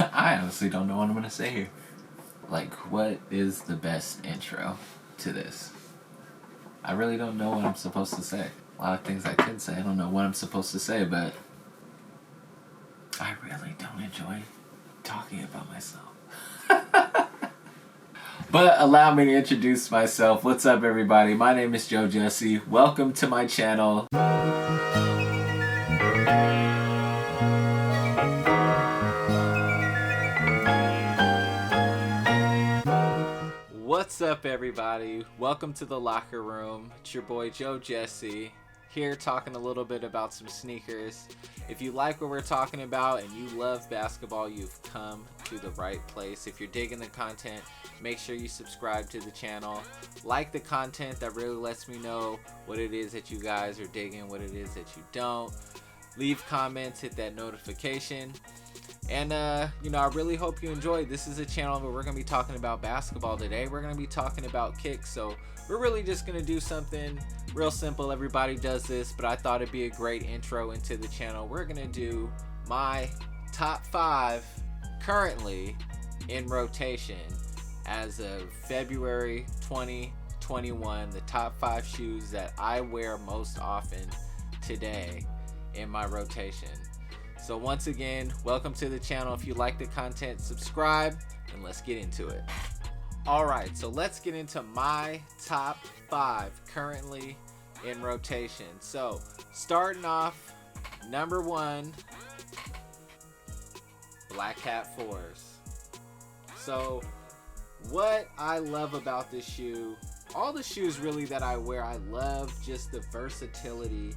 I honestly don't know what I'm gonna say here. Like, what is the best intro to this? I really don't know what I'm supposed to say. A lot of things I could say. I don't know what I'm supposed to say, but I really don't enjoy talking about myself. But allow me to introduce myself. What's up, everybody? My name is Joe Jesse. Welcome to my channel. What's up, everybody? Welcome to the locker room. It's your boy Joe Jesse here talking a little bit about some sneakers. If you like what we're talking about and you love basketball, you've come to the right place. If you're digging the content, make sure you subscribe to the channel. Like the content, that really lets me know what it is that you guys are digging, what it is that you don't. Leave comments, hit that notification. And, I really hope you enjoyed. This is a channel where we're going to be talking about basketball today. We're going to be talking about kicks. So we're really just going to do something real simple. Everybody does this, but I thought it'd be a great intro into the channel. We're going to do my top 5 currently in rotation as of February 2021. The top 5 shoes that I wear most often today in my rotation. So once again, welcome to the channel. If you like the content, subscribe, and let's get into it. Alright, so let's get into my top 5 currently in rotation. So, starting off, number 1, Black Cat 4s. So, what I love about this shoe, all the shoes really that I wear, I love just the versatility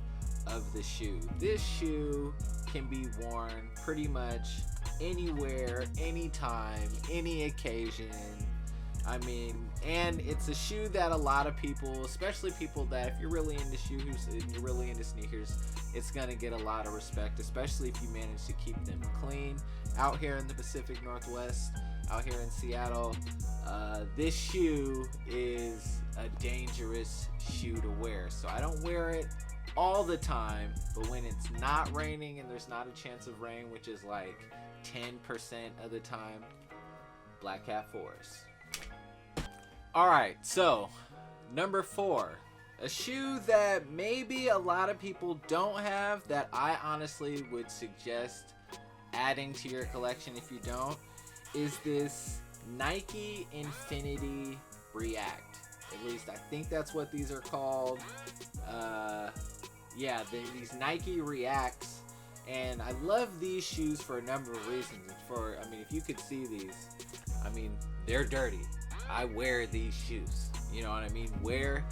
of the shoe. This shoe can be worn pretty much anywhere, anytime, any occasion. I mean, and it's a shoe that a lot of people, especially people that if you're really into shoes and you're really into sneakers, it's gonna get a lot of respect, especially if you manage to keep them clean. Out here in the Pacific Northwest, out here in Seattle, this shoe is a dangerous shoe to wear. So I don't wear it all the time, but when it's not raining and there's not a chance of rain, which is like 10% of the time, Black Cat 4s. Alright, so number 4, a shoe that maybe a lot of people don't have that I honestly would suggest adding to your collection if you don't, is this Nike Infinity React. At least I think that's what these are called. These Nike Reacts, and I love these shoes for a number of reasons. If you could see these, they're dirty. I wear these shoes. You know what I mean? Wear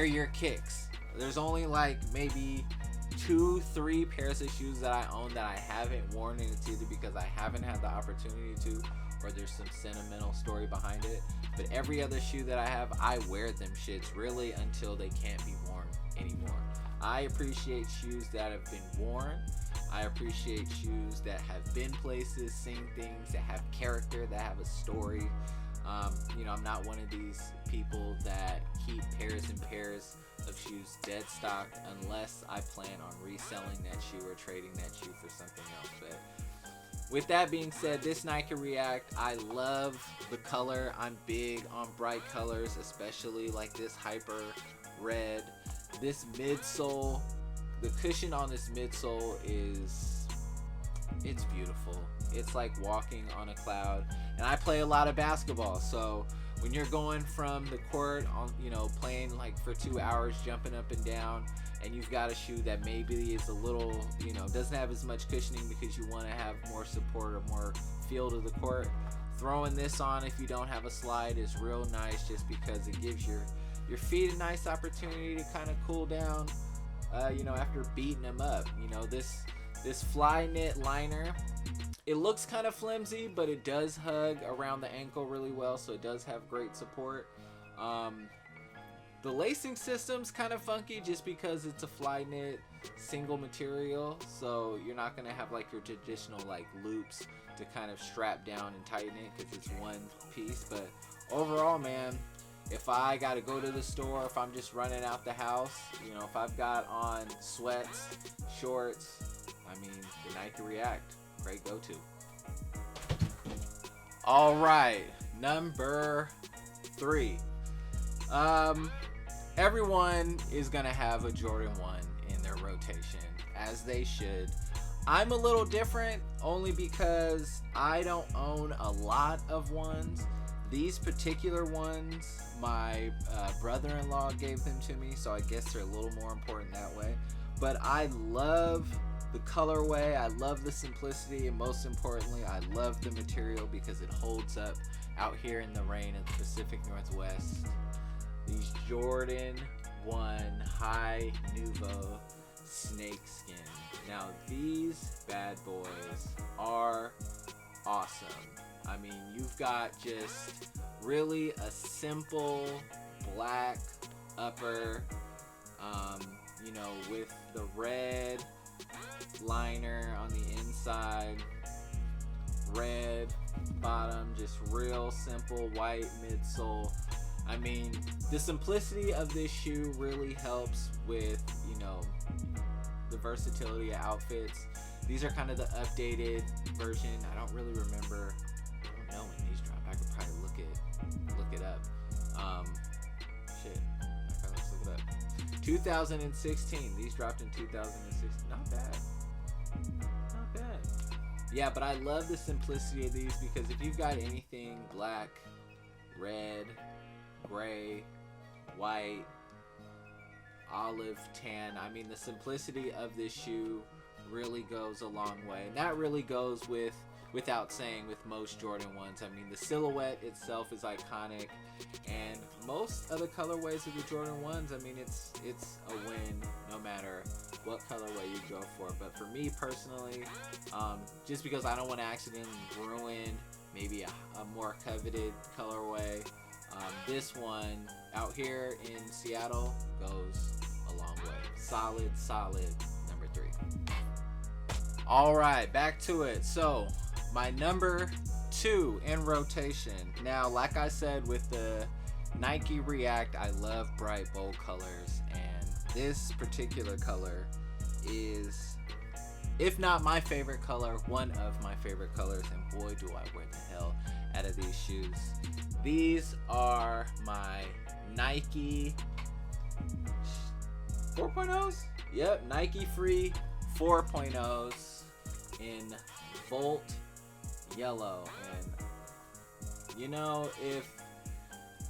your kicks. There's only like maybe 2-3 pairs of shoes that I own that I haven't worn, and it's either because I haven't had the opportunity to, or there's some sentimental story behind it. But every other shoe that I have, I wear them shits really until they can't be worn anymore. I appreciate shoes that have been worn. I appreciate shoes that have been places, seen things, that have character, that have a story. I'm not one of these people that keep pairs and pairs of shoes dead stock unless I plan on reselling that shoe or trading that shoe for something else. But with that being said, this Nike React, I love the color. I'm big on bright colors, especially like this hyper red. This midsole, the cushion on this midsole it's beautiful. It's like walking on a cloud. And I play a lot of basketball, so when you're going from the court on, playing like for 2 hours, jumping up and down, and you've got a shoe that maybe is a little, doesn't have as much cushioning because you want to have more support or more feel to the court, throwing this on if you don't have a slide is real nice, just because it gives your feet a nice opportunity to kind of cool down, after beating them up. This Flyknit liner, it looks kind of flimsy, but it does hug around the ankle really well, so it does have great support. The lacing system's kind of funky just because it's a Flyknit single material, so you're not going to have like your traditional like loops to kind of strap down and tighten it because it's one piece. But overall, man, if I got to go to the store, if I'm just running out the house, if I've got on sweats, shorts, the Nike React, great go-to. All right, number 3. Um, Everyone is gonna have a Jordan 1 in their rotation, as they should. I'm a little different only because I don't own a lot of ones. These particular ones, my brother-in-law gave them to me, so I guess they're a little more important that way. But I love the colorway, I love the simplicity, and most importantly, I love the material because it holds up out here in the rain of the Pacific Northwest. These Jordan 1 High Nouveau snakeskin. Now these bad boys are awesome. I mean, you've got just really a simple black upper, with the red liner on the inside, red bottom, just real simple white midsole. I mean, the simplicity of this shoe really helps with, the versatility of outfits. These are kind of the updated version. I don't really remember. I don't know when these dropped. I could probably look it up. Let's look it up. 2016. These dropped in 2016. Not bad. Not bad. Yeah, but I love the simplicity of these because if you've got anything black, red, gray, white, olive, tan, I mean, the simplicity of this shoe really goes a long way. And that really goes without saying with most Jordan 1s. I mean, the silhouette itself is iconic, and most of the colorways of the Jordan 1s, I mean, it's a win no matter what colorway you go for. But for me personally, just because I don't want to accidentally ruin maybe a more coveted colorway, this one out here in Seattle goes a long way. Solid number 3. All right, back to it. So my number 2 in rotation. Now, like I said, with the Nike React, I love bright, bold colors, and this particular color is, if not my favorite color, one of my favorite colors, and boy do I wear the hell out of these shoes. These are my Nike 4.0s? Yep, Nike Free 4.0s in Volt Yellow. And if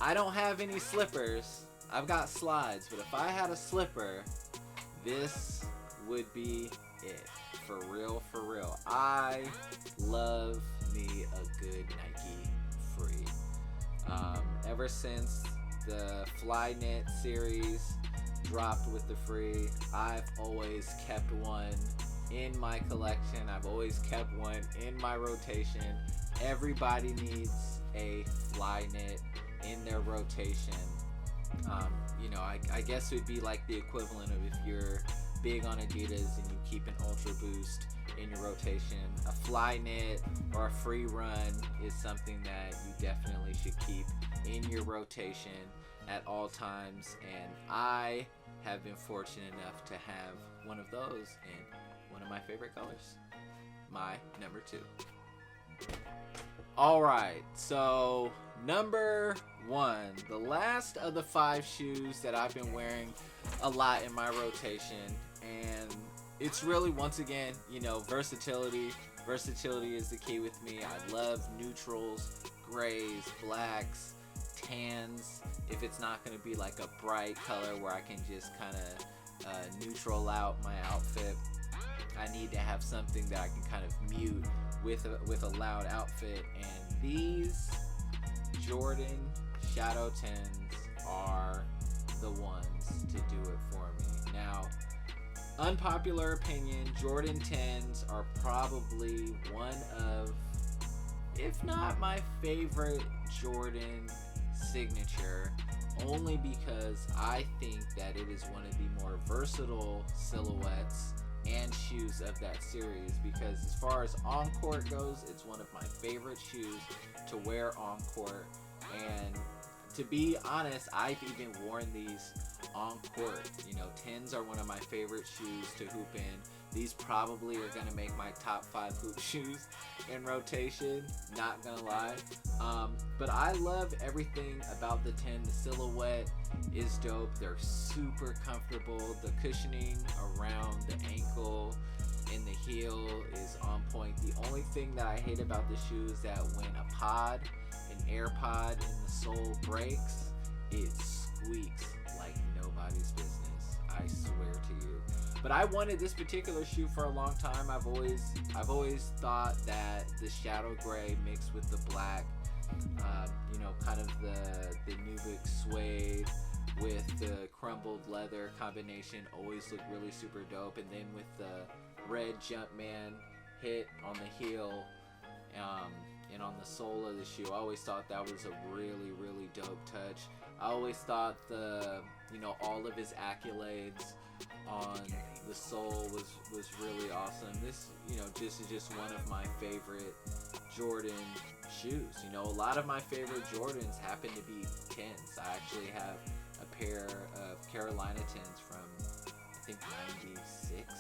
I don't have any slippers, I've got slides, but if I had a slipper, this would be it. For real. I love me a good Nike Free. Ever since the Flyknit series dropped with the Free, I've always kept one in my collection. I've always kept one in my rotation. Everybody needs a Flyknit in their rotation. I guess it would be like the equivalent of if you're big on Adidas and you keep an Ultra Boost in your rotation. A Flyknit or a Free Run is something that you definitely should keep in your rotation at all times, and I have been fortunate enough to have one of those in one of my favorite colors, my number 2. Alright, so number 1, the last of the 5 shoes that I've been wearing a lot in my rotation, and it's really, once again, versatility. Versatility is the key with me. I love neutrals, grays, blacks, tans. If it's not going to be like a bright color where I can just kind of neutral out my outfit, I need to have something that I can kind of mute with a loud outfit. And these Jordan Shadow 10s are the ones to do it for me. Now, unpopular opinion, Jordan 10s are probably one of, if not my favorite Jordan signature, only because I think that it is one of the more versatile silhouettes and shoes of that series. Because as far as on court goes, it's one of my favorite shoes to wear on court, and to be honest, I've even worn these on court. 10s are one of my favorite shoes to hoop in. These probably are gonna make my top 5 hoop shoes in rotation, not gonna lie. But I love everything about the 10. The silhouette is dope. They're super comfortable. The cushioning around the ankle and the heel is on point. The only thing that I hate about the shoe is that when an air pod in the sole breaks, it squeaks like nobody's business. I swear to you. But I wanted this particular shoe for a long time. I've always thought that the shadow gray mixed with the black, kind of the Nubuck suede with the crumbled leather combination always looked really super dope. And then with the red Jumpman hit on the heel and on the sole of the shoe, I always thought that was a really, really dope touch. I always thought all of his accolades on the sole was really awesome. This, this is just one of my favorite Jordan shoes. A lot of my favorite Jordans happen to be 10s. I actually have a pair of Carolina 10s from, I think, 96,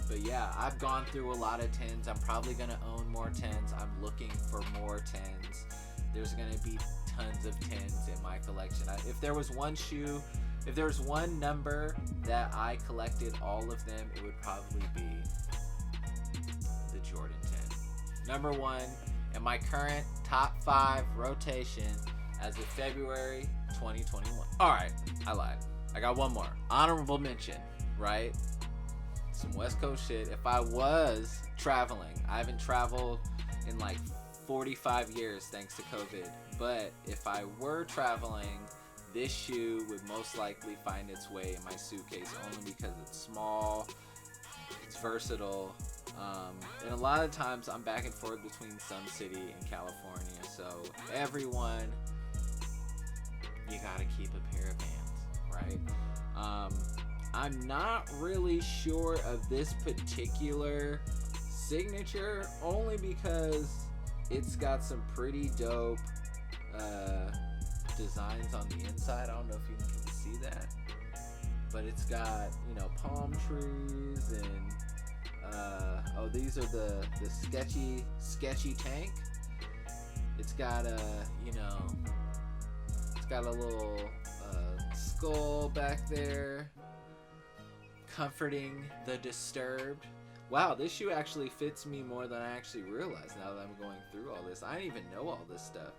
but yeah, I've gone through a lot of 10s. I'm probably gonna own more 10s. I'm looking for more 10s. There's gonna be tons of 10s in my collection. If there was one number that I collected all of them, it would probably be the Jordan 10. Number 1 in my current top 5 rotation as of February 2021. Alright, I lied. I got one more. Honorable mention, right? Some West Coast shit. If I was traveling, I haven't traveled in like 45 years thanks to COVID, but if I were traveling, this shoe would most likely find its way in my suitcase only because it's small, it's versatile, and a lot of times I'm back and forth between Sun City and California, so everyone, you gotta keep a pair of Vans, right? I'm not really sure of this particular signature, only because it's got some pretty dope designs on the inside. I don't know if you can see that, but it's got palm trees and these are the sketchy tank. It's got it's got a little skull back there comforting the disturbed. Wow, this shoe actually fits me more than I actually realized now that I'm going through all this. I didn't even know all this stuff.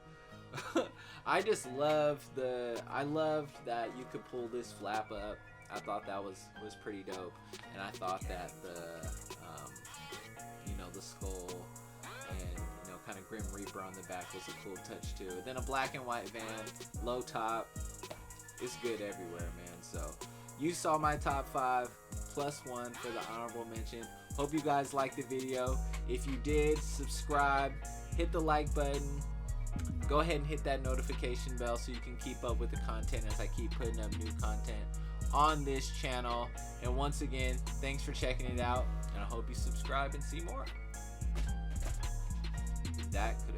I just loved that you could pull this flap up. I thought that was pretty dope, and I thought that the skull and kind of Grim Reaper on the back was a cool touch too. Then a black and white Van, low top. It's good everywhere, man. So you saw my top 5 plus 1 for the honorable mention. Hope you guys liked the video. If you did, subscribe, hit the like button. Go ahead and hit that notification bell so you can keep up with the content as I keep putting up new content on this channel. And once again, thanks for checking it out, and I hope you subscribe and see more. That could